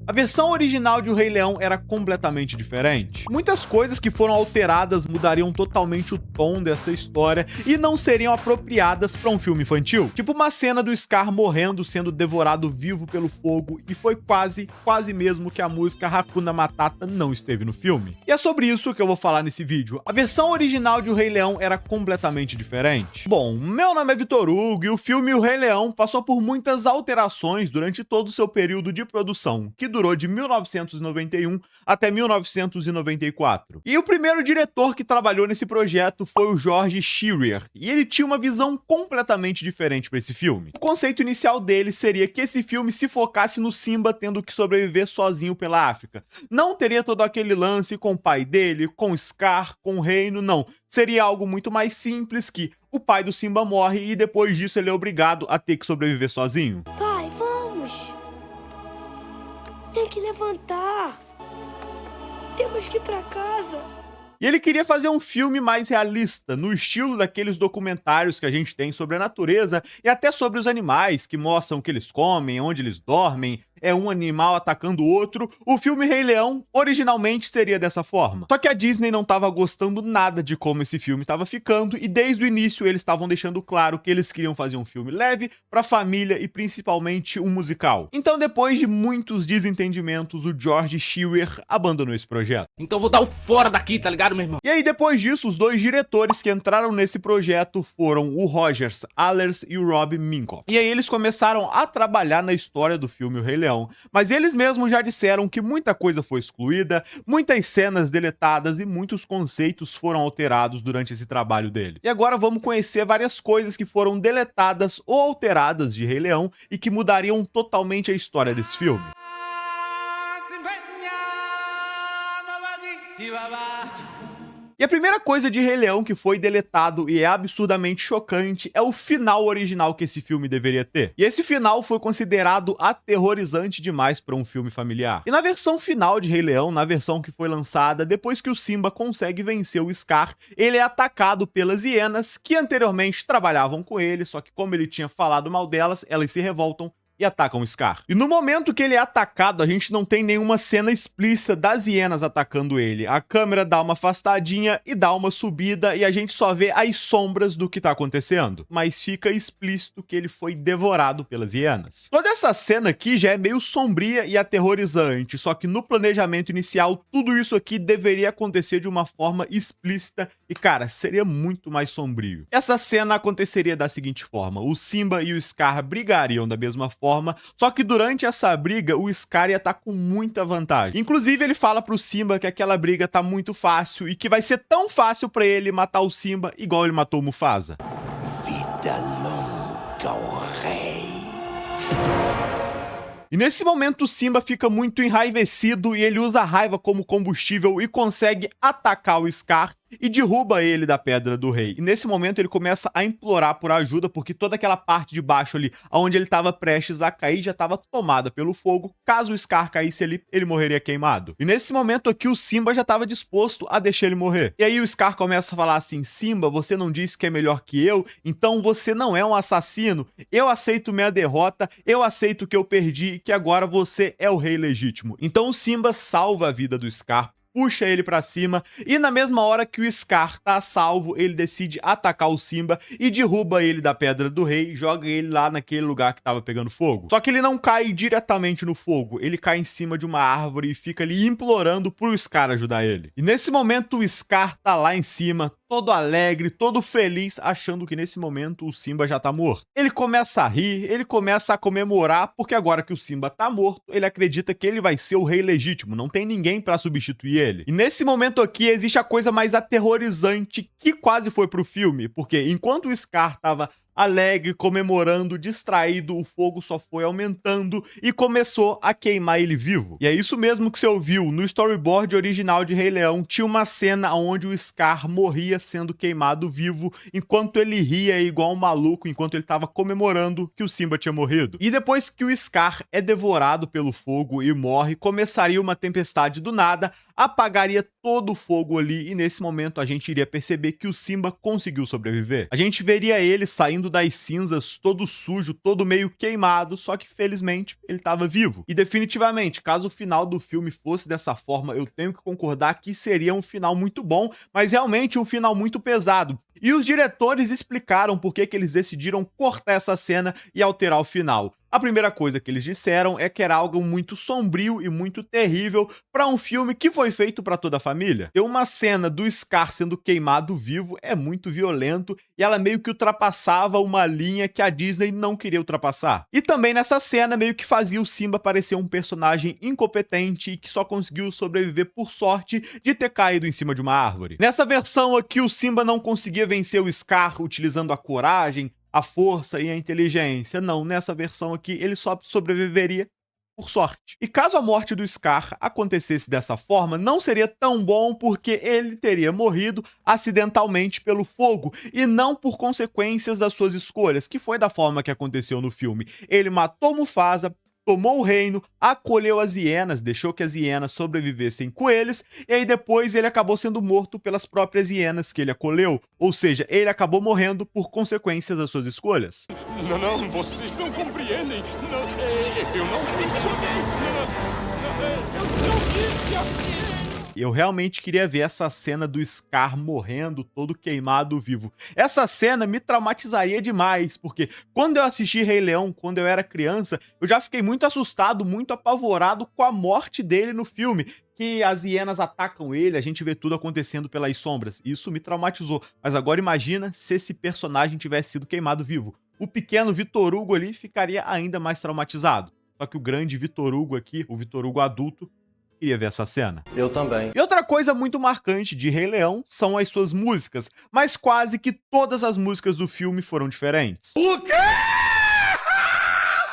A versão original de O Rei Leão era completamente diferente. Muitas coisas que foram alteradas mudariam totalmente o tom dessa história e não seriam apropriadas para um filme infantil. Tipo uma cena do Scar morrendo, sendo devorado vivo pelo fogo, e foi quase mesmo que a música Hakuna Matata não esteve no filme. E é sobre isso que eu vou falar nesse vídeo. A versão original de O Rei Leão era completamente diferente. Bom, meu nome é Vitor Hugo e o filme O Rei Leão passou por muitas alterações durante todo o seu período de produção, que durou de 1991 até 1994. E o primeiro diretor que trabalhou nesse projeto foi o George Shearer, e ele tinha uma visão completamente diferente para esse filme. O conceito inicial dele seria que esse filme se focasse no Simba tendo que sobreviver sozinho pela África. Não teria todo aquele lance com o pai dele, com Scar, com o reino, não. Seria algo muito mais simples, que o pai do Simba morre e depois disso ele é obrigado a ter que sobreviver sozinho. Pai, vamos! Tem que levantar! Temos que ir pra casa! E ele queria fazer um filme mais realista, no estilo daqueles documentários que a gente tem sobre a natureza e até sobre os animais, que mostram o que eles comem, onde eles dormem, é um animal atacando o outro. O filme Rei Leão originalmente seria dessa forma. Só que a Disney não estava gostando nada de como esse filme estava ficando, e desde o início eles estavam deixando claro que eles queriam fazer um filme leve, para família e principalmente um musical. Então, depois de muitos desentendimentos, o George Shearer abandonou esse projeto. Então vou dar o fora daqui, tá ligado, meu irmão? E aí, depois disso, os dois diretores que entraram nesse projeto foram o Rogers Allers e o Rob Minkoff. E aí eles começaram a trabalhar na história do filme O Rei Leão, mas eles mesmos já disseram que muita coisa foi excluída, muitas cenas deletadas e muitos conceitos foram alterados durante esse trabalho dele. E agora vamos conhecer várias coisas que foram deletadas ou alteradas de Rei Leão e que mudariam totalmente a história desse filme. E a primeira coisa de Rei Leão que foi deletado e é absurdamente chocante é o final original que esse filme deveria ter. E esse final foi considerado aterrorizante demais para um filme familiar. E na versão final de Rei Leão, na versão que foi lançada, depois que o Simba consegue vencer o Scar, ele é atacado pelas hienas que anteriormente trabalhavam com ele, só que como ele tinha falado mal delas, elas se revoltam e atacam o Scar. E no momento que ele é atacado, a gente não tem nenhuma cena explícita das hienas atacando ele. A câmera dá uma afastadinha e dá uma subida e a gente só vê as sombras do que tá acontecendo. Mas fica explícito que ele foi devorado pelas hienas. Toda essa cena aqui já é meio sombria e aterrorizante, só que no planejamento inicial, tudo isso aqui deveria acontecer de uma forma explícita e, cara, seria muito mais sombrio. Essa cena aconteceria da seguinte forma: o Simba e o Scar brigariam da mesma forma, só que durante essa briga o Scar ia estar com muita vantagem. Inclusive ele fala pro Simba que aquela briga tá muito fácil e que vai ser tão fácil pra ele matar o Simba igual ele matou o Mufasa. Vida longa ao rei! E nesse momento o Simba fica muito enraivecido e ele usa a raiva como combustível e consegue atacar o Scar e derruba ele da Pedra do Rei. E nesse momento ele começa a implorar por ajuda, porque toda aquela parte de baixo ali, onde ele estava prestes a cair, já estava tomada pelo fogo. Caso o Scar caísse ali, ele morreria queimado. E nesse momento aqui o Simba já estava disposto a deixar ele morrer. E aí o Scar começa a falar assim: Simba, você não disse que é melhor que eu, então você não é um assassino. Eu aceito minha derrota, eu aceito que eu perdi e que agora você é o rei legítimo. Então o Simba salva a vida do Scar, puxa ele pra cima, e na mesma hora que o Scar tá a salvo, ele decide atacar o Simba e derruba ele da Pedra do Rei e joga ele lá naquele lugar que tava pegando fogo. Só que ele não cai diretamente no fogo, ele cai em cima de uma árvore e fica ali implorando pro Scar ajudar ele. E nesse momento o Scar tá lá em cima, todo alegre, todo feliz, achando que nesse momento o Simba já tá morto. Ele começa a rir, ele começa a comemorar, porque agora que o Simba tá morto, ele acredita que ele vai ser o rei legítimo, não tem ninguém pra substituir ele. E nesse momento aqui existe a coisa mais aterrorizante que quase foi pro filme, porque enquanto o Scar tava alegre, comemorando, distraído, o fogo só foi aumentando e começou a queimar ele vivo. E é isso mesmo que você ouviu. No storyboard original de Rei Leão tinha uma cena onde o Scar morria sendo queimado vivo, enquanto ele ria igual um maluco, enquanto ele estava comemorando que o Simba tinha morrido. E depois que o Scar é devorado pelo fogo e morre, começaria uma tempestade do nada, apagaria todo o fogo ali, e nesse momento a gente iria perceber que o Simba conseguiu sobreviver. A gente veria ele saindo saindo das cinzas, todo sujo, todo meio queimado, só que felizmente ele estava vivo. E definitivamente, caso o final do filme fosse dessa forma, eu tenho que concordar que seria um final muito bom, mas realmente um final muito pesado. E os diretores explicaram por que eles decidiram cortar essa cena e alterar o final. A primeira coisa que eles disseram é que era algo muito sombrio e muito terrível para um filme que foi feito para toda a família. Ter uma cena do Scar sendo queimado vivo é muito violento e ela meio que ultrapassava uma linha que a Disney não queria ultrapassar. E também nessa cena meio que fazia o Simba parecer um personagem incompetente e que só conseguiu sobreviver por sorte de ter caído em cima de uma árvore. Nessa versão aqui o Simba não conseguia vencer o Scar utilizando a coragem, a força e a inteligência. Não, nessa versão aqui ele só sobreviveria por sorte. E caso a morte do Scar acontecesse dessa forma, não seria tão bom porque ele teria morrido acidentalmente pelo fogo e não por consequências das suas escolhas, que foi da forma que aconteceu no filme. Ele matou Mufasa, tomou o reino, acolheu as hienas, deixou que as hienas sobrevivessem com eles, e aí depois ele acabou sendo morto pelas próprias hienas que ele acolheu. Ou seja, ele acabou morrendo por consequências das suas escolhas. Não, vocês não compreendem. Eu não disse. Eu não disse. Eu realmente queria ver essa cena do Scar morrendo, todo queimado vivo. Essa cena me traumatizaria demais, porque quando eu assisti Rei Leão, quando eu era criança, eu já fiquei muito assustado, muito apavorado com a morte dele no filme. Que as hienas atacam ele, a gente vê tudo acontecendo pelas sombras. Isso me traumatizou. Mas agora imagina se esse personagem tivesse sido queimado vivo. O pequeno Vitor Hugo ali ficaria ainda mais traumatizado. Só que o grande Vitor Hugo aqui, o Vitor Hugo adulto, queria ver essa cena. Eu também. E outra coisa muito marcante de Rei Leão são as suas músicas, mas quase que todas as músicas do filme foram diferentes. O quê?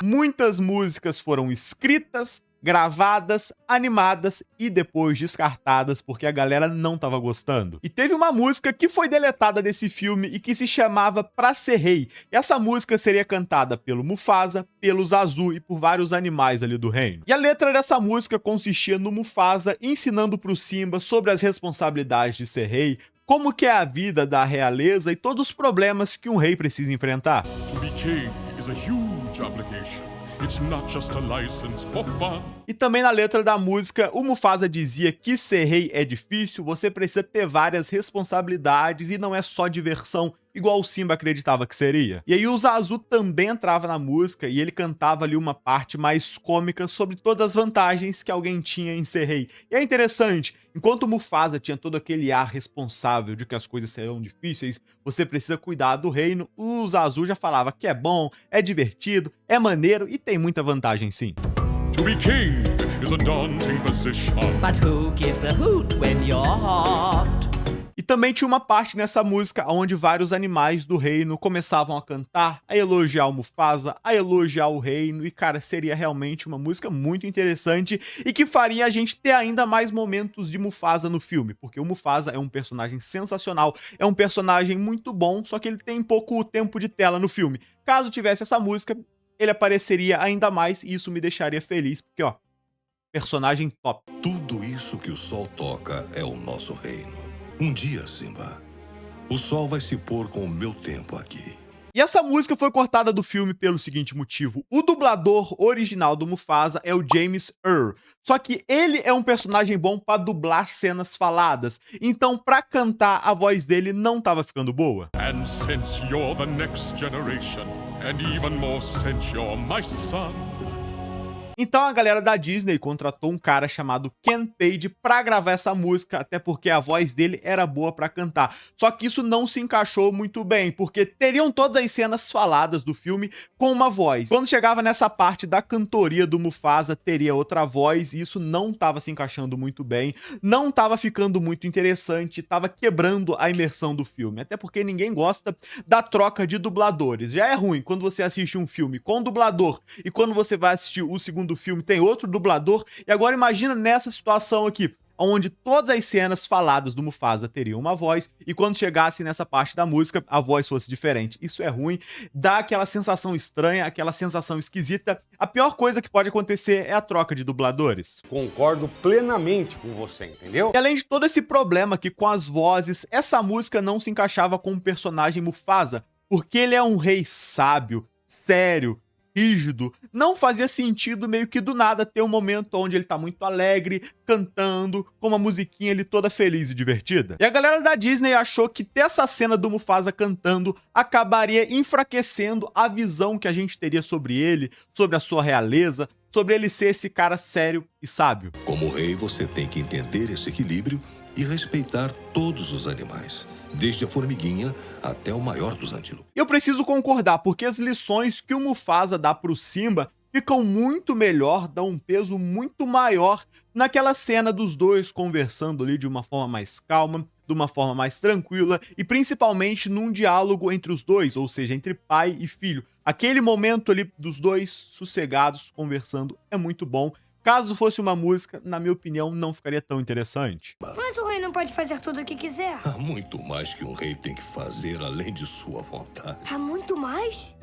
Muitas músicas foram escritas, gravadas, animadas e depois descartadas porque a galera não tava gostando. E teve uma música que foi deletada desse filme e que se chamava Pra Ser Rei. E essa música seria cantada pelo Mufasa, pelo Zazu e por vários animais ali do reino. E a letra dessa música consistia no Mufasa ensinando pro Simba sobre as responsabilidades de ser rei, como que é a vida da realeza e todos os problemas que um rei precisa enfrentar. To be king is a huge obligation. It's not just a license for fun. E também na letra da música, o Mufasa dizia que ser rei é difícil, você precisa ter várias responsabilidades e não é só diversão, igual o Simba acreditava que seria. E aí o Zazu também entrava na música e ele cantava ali uma parte mais cômica sobre todas as vantagens que alguém tinha em ser rei. E é interessante, enquanto o Mufasa tinha todo aquele ar responsável de que as coisas serão difíceis, você precisa cuidar do reino, o Zazu já falava que é bom, é divertido, é maneiro e tem muita vantagem sim. To be king is a daunting position. But who gives a hoot when you're hot? E também tinha uma parte nessa música onde vários animais do reino começavam a cantar, a elogiar o Mufasa, a elogiar o reino, e cara, seria realmente uma música muito interessante e que faria a gente ter ainda mais momentos de Mufasa no filme, porque o Mufasa é um personagem sensacional, é um personagem muito bom, só que ele tem pouco tempo de tela no filme. Caso tivesse essa música, ele apareceria ainda mais e isso me deixaria feliz, porque ó, personagem top. Tudo isso que o sol toca é o nosso reino. Um dia, Simba, o sol vai se pôr com o meu tempo aqui. E essa música foi cortada do filme pelo seguinte motivo: o dublador original do Mufasa é o James Earl, só que ele é um personagem bom pra dublar cenas faladas, então pra cantar a voz dele não tava ficando boa. And since you're the next generation, and even more since you're my son. Então a galera da Disney contratou um cara chamado Ken Page pra gravar essa música, até porque a voz dele era boa pra cantar. Só que isso não se encaixou muito bem, porque teriam todas as cenas faladas do filme com uma voz. Quando chegava nessa parte da cantoria do Mufasa, teria outra voz, e isso não tava se encaixando muito bem, não tava ficando muito interessante, tava quebrando a imersão do filme. Até porque ninguém gosta da troca de dubladores. Já é ruim quando você assiste um filme com dublador e quando você vai assistir o segundo filme tem outro dublador, e agora imagina nessa situação aqui, onde todas as cenas faladas do Mufasa teriam uma voz, e quando chegasse nessa parte da música, a voz fosse diferente. Isso é ruim, dá aquela sensação estranha, aquela sensação esquisita. A pior coisa que pode acontecer é a troca de dubladores. Concordo plenamente com você, entendeu? E além de todo esse problema aqui com as vozes, essa música não se encaixava com o personagem Mufasa, porque ele é um rei sábio, sério, rígido. Não fazia sentido meio que do nada ter um momento onde ele tá muito alegre, cantando, com uma musiquinha ali toda feliz e divertida. E a galera da Disney achou que ter essa cena do Mufasa cantando acabaria enfraquecendo a visão que a gente teria sobre ele, sobre a sua realeza, sobre ele ser esse cara sério e sábio. Como rei, você tem que entender esse equilíbrio e respeitar todos os animais, desde a formiguinha até o maior dos antílopes. Eu preciso concordar, porque as lições que o Mufasa dá pro Simba ficam muito melhor, dão um peso muito maior naquela cena dos dois conversando ali de uma forma mais calma, de uma forma mais tranquila e principalmente num diálogo entre os dois, ou seja, entre pai e filho. Aquele momento ali dos dois sossegados conversando é muito bom. Caso fosse uma música, na minha opinião, não ficaria tão interessante. Mas o rei não pode fazer tudo o que quiser. Há muito mais que um rei tem que fazer além de sua vontade. Há muito mais?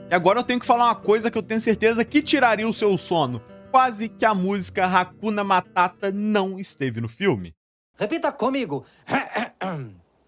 E agora eu tenho que falar uma coisa que eu tenho certeza que tiraria o seu sono. Quase que a música Hakuna Matata não esteve no filme. Repita comigo.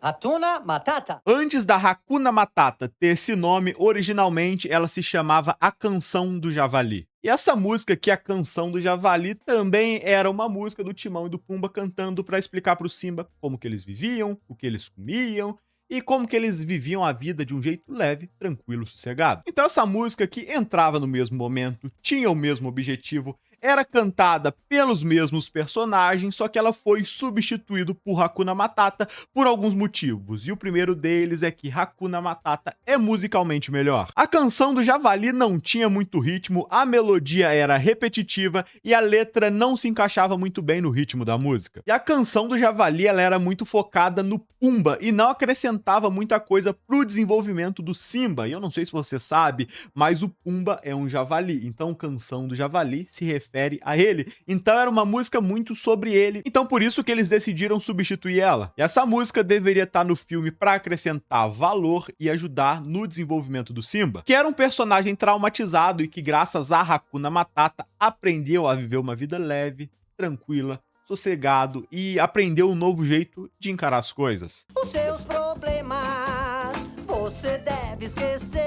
Hakuna Matata. Antes da Hakuna Matata ter esse nome, originalmente ela se chamava A Canção do Javali. E essa música aqui, A Canção do Javali, também era uma música do Timão e do Pumba cantando para explicar pro Simba como que eles viviam, o que eles comiam e como que eles viviam a vida de um jeito leve, tranquilo, sossegado. Então essa música que entrava no mesmo momento, tinha o mesmo objetivo, era cantada pelos mesmos personagens, só que ela foi substituída por Hakuna Matata por alguns motivos. E o primeiro deles é que Hakuna Matata é musicalmente melhor. A Canção do Javali não tinha muito ritmo, a melodia era repetitiva e a letra não se encaixava muito bem no ritmo da música. E a Canção do Javali ela era muito focada no Pumba e não acrescentava muita coisa pro desenvolvimento do Simba. E eu não sei se você sabe, mas o Pumba é um javali, então Canção do Javali se refere a ele, então era uma música muito sobre ele, então por isso que eles decidiram substituir ela. E essa música deveria estar no filme para acrescentar valor e ajudar no desenvolvimento do Simba, que era um personagem traumatizado e que graças a Hakuna Matata aprendeu a viver uma vida leve, tranquila, sossegado e aprendeu um novo jeito de encarar as coisas. Os seus problemas você deve esquecer.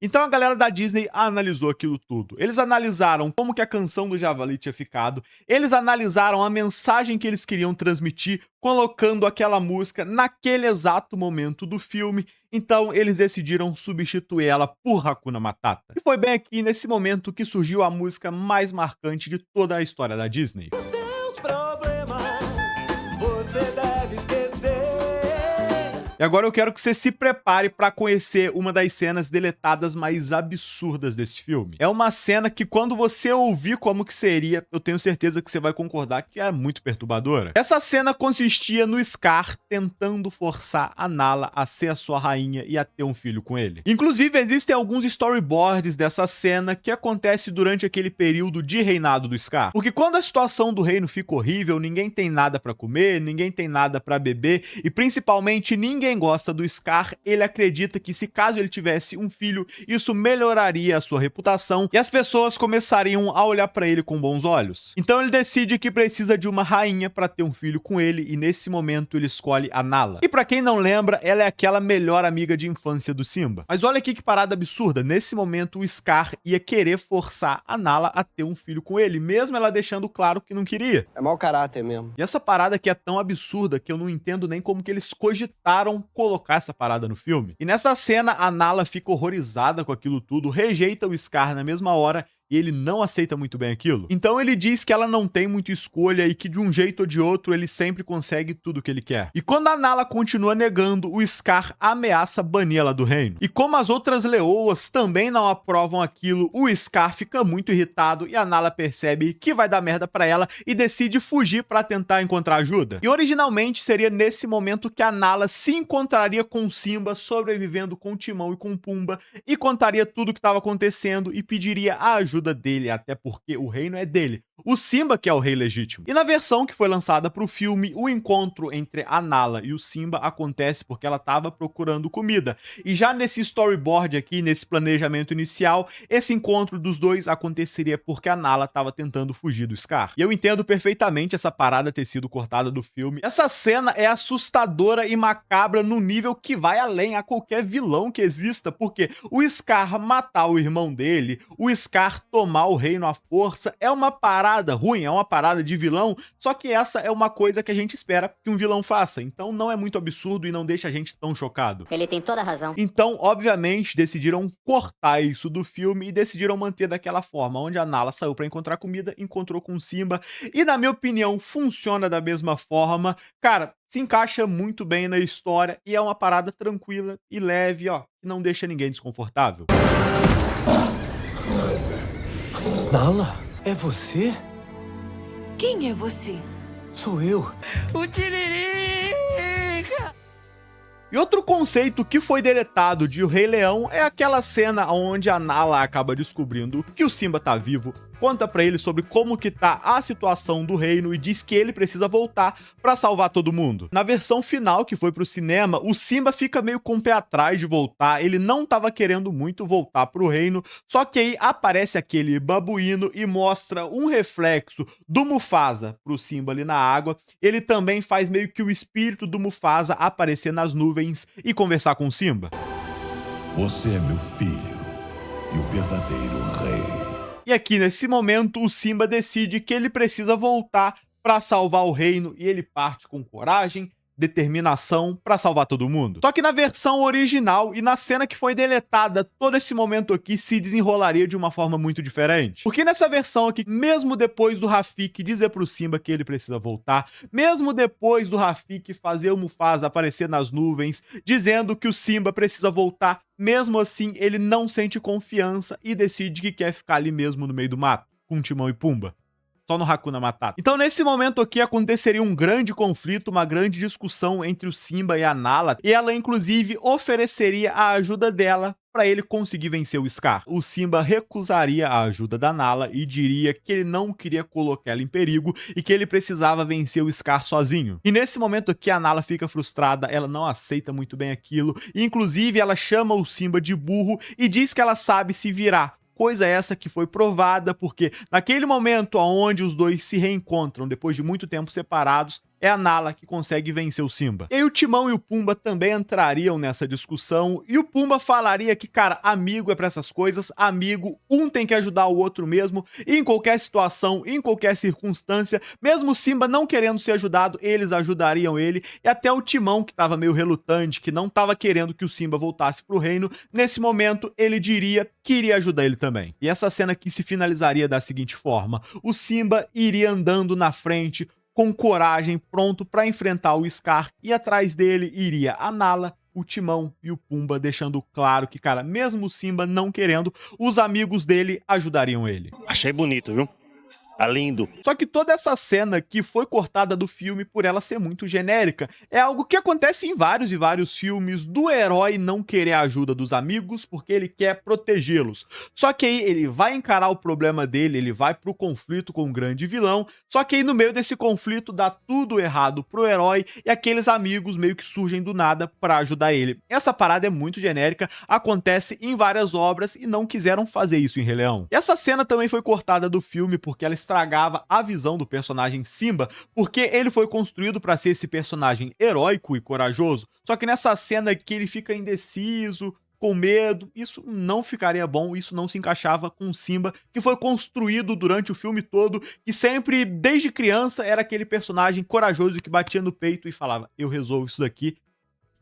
Então a galera da Disney analisou aquilo tudo. Eles analisaram como que a Canção do Javali tinha ficado, eles analisaram a mensagem que eles queriam transmitir, colocando aquela música naquele exato momento do filme, então eles decidiram substituir ela por Hakuna Matata. E foi bem aqui nesse momento que surgiu a música mais marcante de toda a história da Disney. Os seus problemas você deve esquecer. E agora eu quero que você se prepare para conhecer uma das cenas deletadas mais absurdas desse filme. É uma cena que quando você ouvir como que seria, eu tenho certeza que você vai concordar que é muito perturbadora. Essa cena consistia no Scar tentando forçar a Nala a ser a sua rainha e a ter um filho com ele. Inclusive, existem alguns storyboards dessa cena que acontece durante aquele período de reinado do Scar. Porque quando a situação do reino fica horrível, ninguém tem nada para comer, ninguém tem nada para beber e principalmente ninguém gosta do Scar, ele acredita que se caso ele tivesse um filho, isso melhoraria a sua reputação e as pessoas começariam a olhar pra ele com bons olhos. Então ele decide que precisa de uma rainha pra ter um filho com ele e nesse momento ele escolhe a Nala. E pra quem não lembra, ela é aquela melhor amiga de infância do Simba. Mas olha aqui que parada absurda, nesse momento o Scar ia querer forçar a Nala a ter um filho com ele, mesmo ela deixando claro que não queria. É mau caráter mesmo. E essa parada aqui é tão absurda que eu não entendo nem como que eles cogitaram colocar essa parada no filme. E nessa cena, a Nala fica horrorizada com aquilo tudo, rejeita o Scar na mesma hora e ele não aceita muito bem aquilo. Então ele diz que ela não tem muita escolha e que de um jeito ou de outro ele sempre consegue tudo o que ele quer. E quando a Nala continua negando, o Scar ameaça banir ela do reino. E como as outras leoas também não aprovam aquilo, o Scar fica muito irritado e a Nala percebe que vai dar merda pra ela e decide fugir pra tentar encontrar ajuda. E originalmente seria nesse momento que a Nala se encontraria com Simba sobrevivendo com Timão e com Pumba e contaria tudo o que estava acontecendo e pediria a ajuda ajuda dele, até porque o reino é dele. O Simba que é o rei legítimo. E na versão que foi lançada para o filme, o encontro entre a Nala e o Simba acontece porque ela estava procurando comida. E já nesse storyboard aqui, nesse planejamento inicial, esse encontro dos dois aconteceria porque a Nala estava tentando fugir do Scar. E eu entendo perfeitamente essa parada ter sido cortada do filme. Essa cena é assustadora e macabra no nível que vai além a qualquer vilão que exista, porque o Scar matar o irmão dele, o Scar tomar o reino à força, é uma parada ruim, é uma parada de vilão, só que essa é uma coisa que a gente espera que um vilão faça, então não é muito absurdo e não deixa a gente tão chocado. Ele tem toda a razão. Então, obviamente, decidiram cortar isso do filme e decidiram manter daquela forma, onde a Nala saiu pra encontrar comida, encontrou com o Simba, e na minha opinião, funciona da mesma forma. Cara, se encaixa muito bem na história e é uma parada tranquila e leve, ó, que não deixa ninguém desconfortável. Nala? É você? Quem é você? Sou eu. O Tiririca! E outro conceito que foi deletado de O Rei Leão é aquela cena onde a Nala acaba descobrindo que o Simba tá vivo, conta pra ele sobre como que tá a situação do reino e diz que ele precisa voltar pra salvar todo mundo. Na versão final, que foi pro cinema, o Simba fica meio com o pé atrás de voltar, ele não tava querendo muito voltar pro reino, só que aí aparece aquele babuíno e mostra um reflexo do Mufasa pro Simba ali na água. Ele também faz meio que o espírito do Mufasa aparecer nas nuvens e conversar com o Simba. Você é meu filho e o verdadeiro rei. E aqui, nesse momento, o Simba decide que ele precisa voltar para salvar o reino e ele parte com coragem, determinação para salvar todo mundo. Só que na versão original e na cena que foi deletada, todo esse momento aqui se desenrolaria de uma forma muito diferente. Porque nessa versão aqui, mesmo depois do Rafiki dizer pro Simba que ele precisa voltar, mesmo depois do Rafiki fazer o Mufasa aparecer nas nuvens, dizendo que o Simba precisa voltar, mesmo assim ele não sente confiança e decide que quer ficar ali mesmo no meio do mato, com Timão e Pumba. Só no Hakuna Matata. Então, nesse momento aqui, aconteceria um grande conflito, uma grande discussão entre o Simba e a Nala, e ela, inclusive, ofereceria a ajuda dela para ele conseguir vencer o Scar. O Simba recusaria a ajuda da Nala e diria que ele não queria colocar ela em perigo e que ele precisava vencer o Scar sozinho. E nesse momento aqui, a Nala fica frustrada, ela não aceita muito bem aquilo, e, inclusive, ela chama o Simba de burro e diz que ela sabe se virar. Coisa essa que foi provada porque naquele momento onde os dois se reencontram depois de muito tempo separados, é a Nala que consegue vencer o Simba. E aí o Timão e o Pumba também entrariam nessa discussão e o Pumba falaria que, cara, amigo é pra essas coisas, amigo, um tem que ajudar o outro mesmo, e em qualquer situação, em qualquer circunstância, mesmo o Simba não querendo ser ajudado, eles ajudariam ele, e até o Timão, que tava meio relutante, que não tava querendo que o Simba voltasse pro reino, nesse momento ele diria que iria ajudar ele também. E essa cena aqui se finalizaria da seguinte forma: o Simba iria andando na frente, com coragem, pronto para enfrentar o Scar, e atrás dele iria a Nala, o Timão e o Pumba, deixando claro que, cara, mesmo o Simba não querendo, os amigos dele ajudariam ele. Achei bonito, viu? Tá lindo. Só que toda essa cena que foi cortada do filme por ela ser muito genérica é algo que acontece em vários e vários filmes do herói não querer a ajuda dos amigos porque ele quer protegê-los. Só que aí ele vai encarar o problema dele, ele vai pro conflito com o grande vilão, só que aí no meio desse conflito dá tudo errado pro herói e aqueles amigos meio que surgem do nada pra ajudar ele. Essa parada é muito genérica, acontece em várias obras e não quiseram fazer isso em Rei Leão. E essa cena também foi cortada do filme porque ela estragava a visão do personagem Simba, porque ele foi construído para ser esse personagem heróico e corajoso, só que nessa cena aqui ele fica indeciso, com medo, isso não ficaria bom, isso não se encaixava com o Simba, que foi construído durante o filme todo, que sempre, desde criança, era aquele personagem corajoso que batia no peito e falava, eu resolvo isso daqui,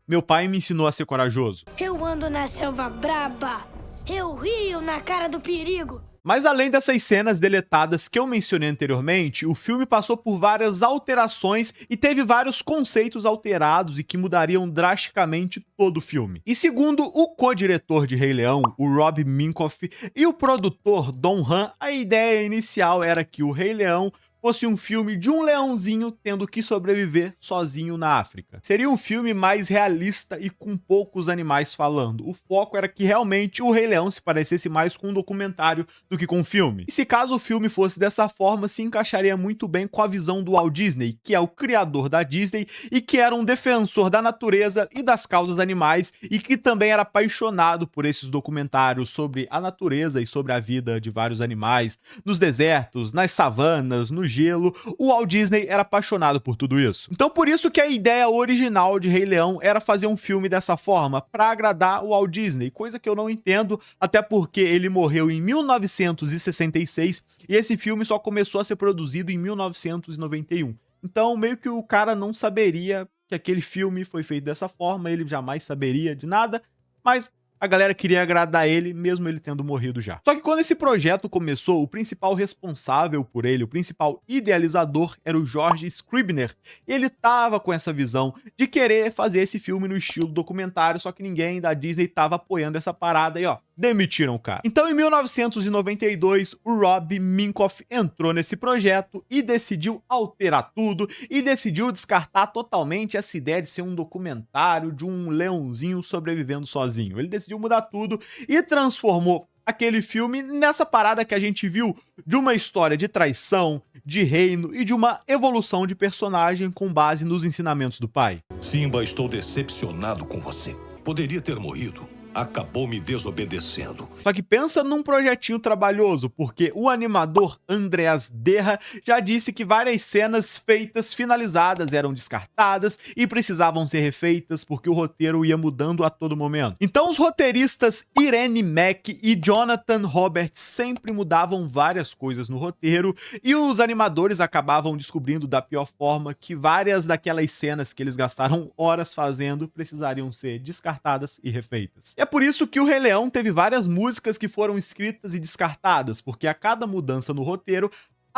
meu pai me ensinou a ser corajoso. Eu ando na selva braba, eu rio na cara do perigo. Mas além dessas cenas deletadas que eu mencionei anteriormente, o filme passou por várias alterações e teve vários conceitos alterados e que mudariam drasticamente todo o filme. E segundo o co-diretor de Rei Leão, o Rob Minkoff, e o produtor Don Han, a ideia inicial era que o Rei Leão fosse um filme de um leãozinho tendo que sobreviver sozinho na África. Seria um filme mais realista e com poucos animais falando. O foco era que realmente o Rei Leão se parecesse mais com um documentário do que com um filme. E se caso o filme fosse dessa forma, se encaixaria muito bem com a visão do Walt Disney, que é o criador da Disney e que era um defensor da natureza e das causas animais e que também era apaixonado por esses documentários sobre a natureza e sobre a vida de vários animais, nos desertos, nas savanas, no gelo. O Walt Disney era apaixonado por tudo isso. Então por isso que a ideia original de Rei Leão era fazer um filme dessa forma, para agradar o Walt Disney, coisa que eu não entendo, até porque ele morreu em 1966 e esse filme só começou a ser produzido em 1991. Então meio que o cara não saberia que aquele filme foi feito dessa forma, ele jamais saberia de nada, mas a galera queria agradar ele, mesmo ele tendo morrido já. Só que quando esse projeto começou, o principal responsável por ele, o principal idealizador, era o George Scribner. E ele tava com essa visão de querer fazer esse filme no estilo documentário, só que ninguém da Disney tava apoiando essa parada aí, ó. Demitiram o cara. Então, em 1992, o Rob Minkoff entrou nesse projeto e decidiu alterar tudo e decidiu descartar totalmente essa ideia de ser um documentário de um leãozinho sobrevivendo sozinho. Ele decidiu mudar tudo e transformou aquele filme nessa parada que a gente viu de uma história de traição, de reino e de uma evolução de personagem com base nos ensinamentos do pai. Simba, estou decepcionado com você. Poderia ter morrido. Acabou me desobedecendo. Só que pensa num projetinho trabalhoso, porque o animador Andreas Derra já disse que várias cenas feitas, finalizadas, eram descartadas e precisavam ser refeitas porque o roteiro ia mudando a todo momento. Então os roteiristas Irene Mack e Jonathan Roberts sempre mudavam várias coisas no roteiro e os animadores acabavam descobrindo da pior forma que várias daquelas cenas que eles gastaram horas fazendo precisariam ser descartadas e refeitas. É por isso que o Rei Leão teve várias músicas que foram escritas e descartadas, porque a cada mudança no roteiro,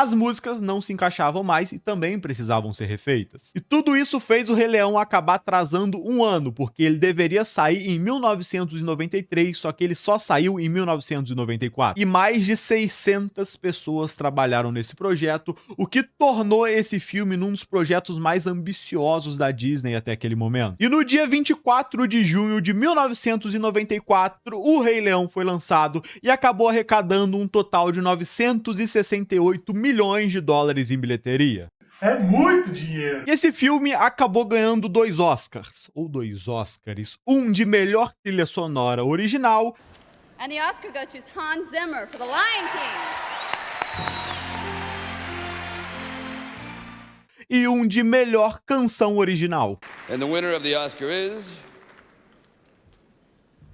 as músicas não se encaixavam mais e também precisavam ser refeitas. E tudo isso fez o Rei Leão acabar atrasando um ano, porque ele deveria sair em 1993, só que ele só saiu em 1994. E mais de 600 pessoas trabalharam nesse projeto, o que tornou esse filme num dos projetos mais ambiciosos da Disney até aquele momento. E no dia 24 de junho de 1994, o Rei Leão foi lançado e acabou arrecadando um total de 968 milhões de dólares em bilheteria. É muito dinheiro. E esse filme acabou ganhando 2 Oscars, ou 2 Oscars, um de melhor trilha sonora original And the Oscar goes to Hans Zimmer for The Lion King. e um de melhor canção original. And the winner of the Oscar is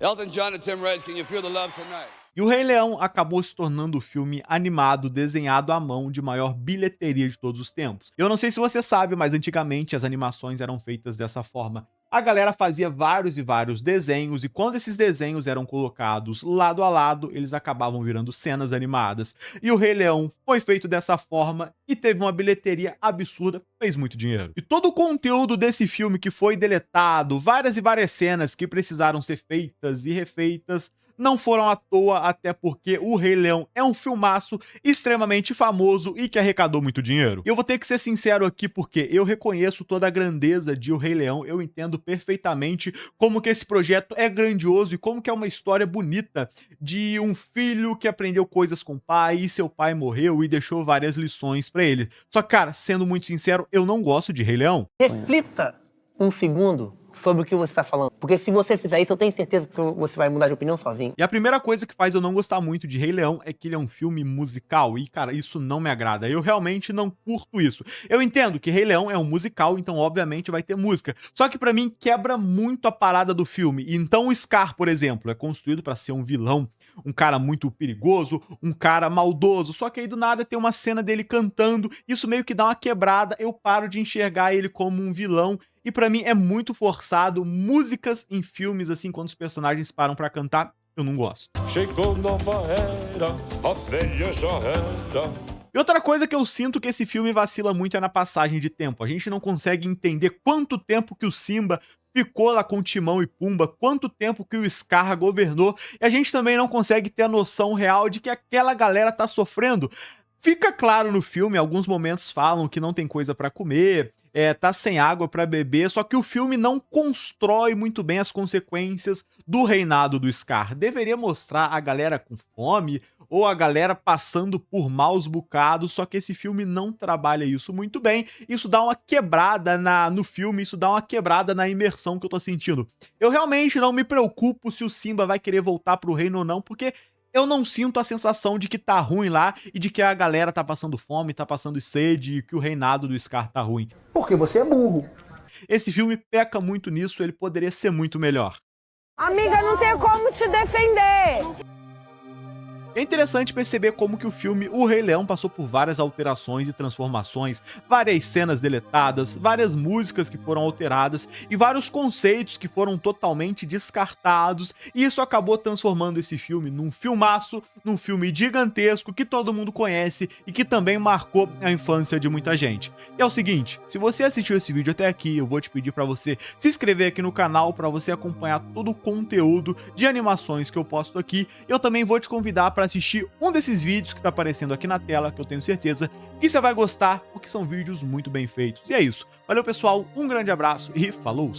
Elton John and Tim Rice. Can you feel the love tonight? E o Rei Leão acabou se tornando o filme animado desenhado à mão de maior bilheteria de todos os tempos. Eu não sei se você sabe, mas antigamente as animações eram feitas dessa forma. A galera fazia vários e vários desenhos e quando esses desenhos eram colocados lado a lado, eles acabavam virando cenas animadas. E o Rei Leão foi feito dessa forma e teve uma bilheteria absurda, fez muito dinheiro. E todo o conteúdo desse filme que foi deletado, várias e várias cenas que precisaram ser feitas e refeitas, não foram à toa, até porque o Rei Leão é um filmaço extremamente famoso e que arrecadou muito dinheiro. E eu vou ter que ser sincero aqui porque eu reconheço toda a grandeza de O Rei Leão, eu entendo perfeitamente como que esse projeto é grandioso e como que é uma história bonita de um filho que aprendeu coisas com o pai e seu pai morreu e deixou várias lições pra ele. Só que, cara, sendo muito sincero, eu não gosto de Rei Leão. Reflita um segundo sobre o que você está falando. Porque se você fizer isso, eu tenho certeza que você vai mudar de opinião sozinho. E a primeira coisa que faz eu não gostar muito de Rei Leão é que ele é um filme musical. E, cara, isso não me agrada. Eu realmente não curto isso. Eu entendo que Rei Leão é um musical, então obviamente vai ter música. Só que pra mim quebra muito a parada do filme. Então o Scar, por exemplo, é construído pra ser um vilão, um cara muito perigoso, um cara maldoso, só que aí do nada tem uma cena dele cantando, isso meio que dá uma quebrada, eu paro de enxergar ele como um vilão, e pra mim é muito forçado. Músicas em filmes, assim, quando os personagens param pra cantar, eu não gosto. Chegou nova era, a velha já era. E outra coisa que eu sinto que esse filme vacila muito é na passagem de tempo. A gente não consegue entender quanto tempo que o Simba ficou lá com Timão e Pumba, quanto tempo que o Scar governou, e a gente também não consegue ter a noção real de que aquela galera tá sofrendo Fica claro no filme, alguns momentos falam que não tem coisa pra comer, tá sem água pra beber, só que o filme não constrói muito bem as consequências do reinado do Scar. Deveria mostrar a galera com fome ou a galera passando por maus bocados, só que esse filme não trabalha isso muito bem. Isso dá uma quebrada no filme, isso dá uma quebrada na imersão que eu tô sentindo. Eu realmente não me preocupo se o Simba vai querer voltar pro reino ou não, porque eu não sinto a sensação de que tá ruim lá e de que a galera tá passando fome, tá passando sede e que o reinado do Scar tá ruim. Porque você é burro. Esse filme peca muito nisso, ele poderia ser muito melhor. Amiga, não tem como te defender. É interessante perceber como que o filme O Rei Leão passou por várias alterações e transformações, várias cenas deletadas, várias músicas que foram alteradas e vários conceitos que foram totalmente descartados, e isso acabou transformando esse filme num filmaço, num filme gigantesco que todo mundo conhece e que também marcou a infância de muita gente. E é o seguinte, se você assistiu esse vídeo até aqui, eu vou te pedir para você se inscrever aqui no canal para você acompanhar todo o conteúdo de animações que eu posto aqui. Eu também vou te convidar para assistir um desses vídeos que tá aparecendo aqui na tela, que eu tenho certeza que você vai gostar, porque são vídeos muito bem feitos. E é isso. Valeu, pessoal, um grande abraço e falou!